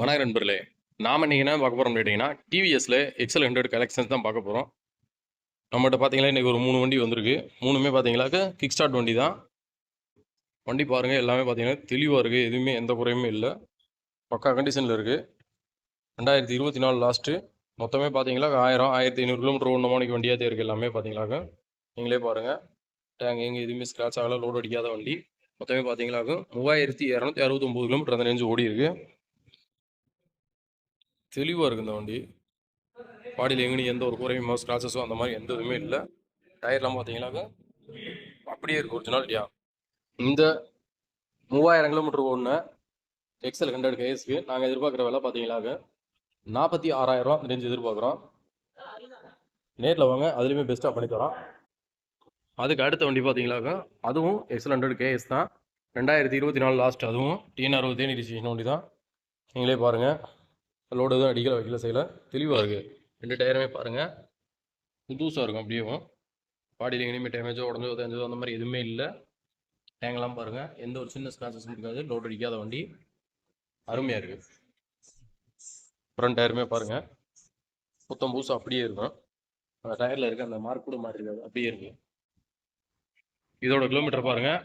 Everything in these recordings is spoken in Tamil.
வணக்கம் நண்பர்களே. நாம இன்னைக்கு என்ன பார்க்க போறோம்னு கேட்டீங்கன்னா, டிவிஎஸ்ல எக்ஸல் 100 கலெக்ஷன்ஸ் தான் பார்க்க போறோம். நம்மகிட்ட பார்த்தீங்கன்னா, இன்னைக்கு ஒரு 3 வண்டி வந்திருக்கு. 3மே பார்த்தீங்கன்னாக்க கிக் ஸ்டார்ட் வண்டி தான். வண்டி பாருங்க எல்லாமே பார்த்தீங்கன்னா தெளிவா இருக்கு. எதுவுமே எந்த குறையுமே இல்ல. பக்கா கண்டிஷன்ல இருக்கு. 2024 லாஸ்ட்டு. மொத்தமே பார்த்தீங்கன்னா 1000, 1500 கிலோமீட்டர் ஓடுன மாணிக்கு வண்டியா தான் இருக்கு எல்லாமே பார்த்தீங்கன்னாக்க. நீங்களே பாருங்க. டேங்க் எங்க எதுவுமே ஸ்க்ராட்ச் ஆகல, லோட் அடிக்காத வண்டி. மொத்தமே பார்த்தீங்கன்னாக்க 3269 கிலோமீட்டர் அந்த ரேஞ்சு ஓடி இருக்கு. தெளிவா இருக்கு இந்த வண்டி. பாடியில் எங்கேயும் எந்த ஒரு குறையுமோ ஸ்க்ராச்சஸோ அந்த மாதிரி எந்த இதுவுமே இல்லை. டயர்லாம் பார்த்தீங்கன்னாக்க அப்படியே இருக்குது ஒரிஜினாலிட்டியா. இந்த 3000 கிலோமீட்டர் ஓடின எக்ஸல் 100 கேஎஸ்க்கு நாங்கள் எதிர்பார்க்குற விலை பார்த்தீங்கன்னாக்க 46,000 ரூபா ரேஞ்ச் எதிர்பார்க்குறோம். நேரில் வாங்க, அதுலேயுமே பெஸ்ட்டாக பண்ணித்தரோம். அதுக்கு அடுத்த வண்டி பார்த்தீங்கன்னாக்க அதுவும் எக்ஸல் 100 கேஎஸ் தான். 2024 லாஸ்ட். அதுவும் டிஎன்ஆர் தேனி டிசிஷன் வண்டி தான். நீங்களே பாருங்கள். லோடு எதுவும் அடிக்கல வைக்கல செய்யல, தெளிவாக இருக்குது. 2 டயருமே பாருங்கள் புதுசாக இருக்கும். அப்படியேவும் பாடியில் எங்கேயுமே டேமேஜோ உடஞ்சோ தேஞ்சோ அந்த மாதிரி எதுவுமே இல்லை. டேங்கெல்லாம் பாருங்கள், எந்த ஒரு சின்ன ஸ்க்ராச்சஸும் இருக்காது. லோட் அடிக்காத வண்டி, அருமையாக இருக்குது. ஃப்ரண்ட் டயருமே பாருங்கள் புத்தம் புதுசாக அப்படியே இருக்கும். அந்த டயரில் இருக்க அந்த மார்க் கூட மாறி இருக்காது, அப்படியே இருக்குது. இதோட கிலோமீட்டர் பாருங்கள்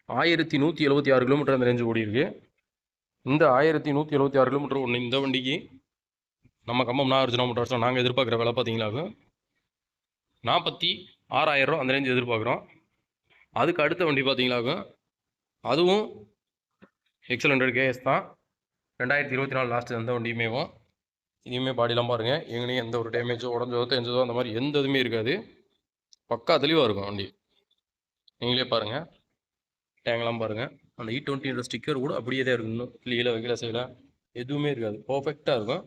1176 கிலோமீட்டர் அந்த ரேஞ்சு ஓடி இருக்கு. இந்த 1176 கிலோமீட்டர் ஒன்று இந்த வண்டிக்கு நம்ம கம்பம் நாகார்ஜுனா மோட்டார்ஸில் நாங்கள் எதிர்பார்க்குற விலை பார்த்தீங்கன்னாக்க 46,000 ரூபா அந்த ரேஞ்சு எதிர்பார்க்குறோம். அதுக்கு அடுத்த வண்டி பார்த்தீங்கன்னாக்க அதுவும் எக்ஸல் 100 கேஎஸ் தான். 2024 லாஸ்ட்டு எந்த வண்டியுமேவும். இனிமே பாடிலாம் பாருங்கள், எங்கேயும் எந்த ஒரு டேமேஜோ உடஞ்சோ தெரிஞ்சதோ அந்த மாதிரி எந்த இதுவுமே இருக்காது. பக்கா தெளிவாக இருக்கும் வண்டி. நீங்களே பாருங்கள். டேங்கெல்லாம் பாருங்கள். அந்த E20 ஸ்டிக்கர் கூட அப்படியே தான் இருக்கும். இன்னும் கீழே வைக்கல செய்யல எதுவுமே இருக்காது. பர்ஃபெக்டாக இருக்கும்.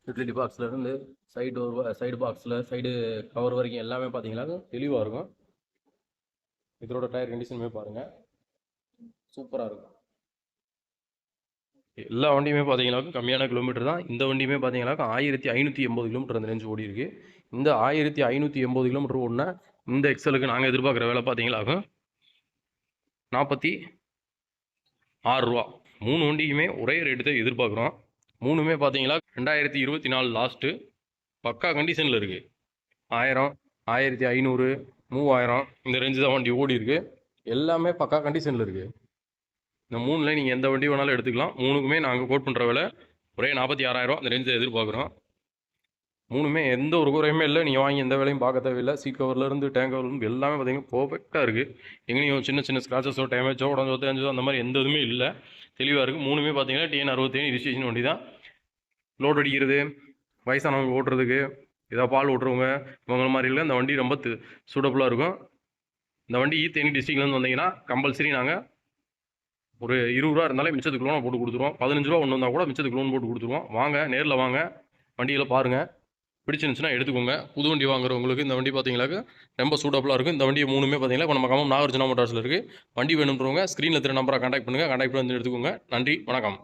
யூட்டிலிட்டி பாக்ஸில் இருந்து சைடு பாக்ஸில் சைடு கவர் வரைக்கும் எல்லாமே பார்த்தீங்கன்னா தெளிவாக இருக்கும். இதோட டயர் கண்டிஷனுமே பாருங்கள், சூப்பராக இருக்கும். எல்லா வண்டியுமே பார்த்தீங்கன்னாக்கா கம்மியான கிலோமீட்டர் தான். இந்த வண்டியுமே பார்த்தீங்கன்னாக்கா 1580 கிலோமீட்டர் அந்த ரேஞ்சு ஓடி இருக்கு. இந்த 1580 கிலோமீட்டர் ஓடினா இந்த எக்ஸலுக்கு நாங்கள் எதிர்பார்க்குற வேலை பார்த்தீங்கன்னாக்கா 46 ரூபா. 3 வண்டியுமே ஒரே ரேட்டு தான் எதிர்பார்க்குறோம். 3மே பார்த்தீங்கன்னா 2024 லாஸ்ட்டு. பக்கா கண்டிஷனில் இருக்குது. 1000, 1500, 3000 இந்த ரேஞ்சு தான் வண்டி ஓடி இருக்கு. எல்லாமே பக்கா கண்டிஷனில் இருக்குது. இந்த 3ல் நீங்கள் எந்த வண்டி வேணாலும் எடுத்துக்கலாம். 3க்குமே நாங்கள் கோட் பண்ணுற விலை ஒரே 46,000 அந்த ரேஞ்சில் எதிர்பார்க்குறோம். 3மே எந்த ஒரு குறையுமே இல்லை. நீங்கள் வாங்கி எந்த வேலையும் பார்க்க தேவையில்லை. சீட் கவர்லேருந்து டேங்க் கவர்லேருந்து எல்லாமே பார்த்தீங்கன்னா பர்ஃபெக்டாக இருக்குது. எங்கேயும் சின்ன சின்ன ஸ்க்ராச்சஸோ டேமேஜோ உடஞ்சோ தேஞ்சோ அந்த மாதிரி எந்த இதுவுமே இல்லை. தெளிவாக இருக்குது. 3மே பார்த்தீங்கன்னா TN67 ரிஜிஸ்ட்ரேஷன் வண்டி தான். லோட் அடிக்கிறது, வயசானவங்க ஓட்டுறதுக்கு, ஏதாவது பால் ஓட்டுறவங்க இவங்க மாதிரி இல்லை. இந்த வண்டி ரொம்ப சூட்டபுளாக இருக்கும். இந்த வண்டி தேனி டிஸ்ட்ரிக்ட்லேருந்து வந்தீங்கன்னா கம்பல்சரி நாங்கள் ஒரு 20 ரூபா இருந்தாலே மிச்சத்துக்கு லோனை போட்டு கொடுத்துருவோம். 15 ரூபா ஒன்று வந்தால் கூட மிச்சத்துக்கு லோன் போட்டு கொடுத்துருவோம். வாங்க, நேரில் வாங்க, வண்டியில் பாருங்கள். பிடிச்சிருந்துச்சுன்னா எடுத்துக்கோங்க. புது வண்டி வாங்குறவங்களுக்கு இந்த வண்டி பார்த்தீங்கன்னாக்க ரொம்ப சூட்டபுளாக இருக்கும். இந்த வண்டி 3மே பார்த்தீங்கன்னா இப்போ நம்ம கம்பம் நாகார்ஜுனா மோட்டார்ஸில் இருக்குது. வண்டி வேணுன்றவங்க ஸ்க்ரீனில் தெரிய நம்பரை கான்டாக்ட் பண்ணுங்கள். கான்டாக்ட் பண்ணி எடுத்துக்கோங்க. நன்றி, வணக்கம்.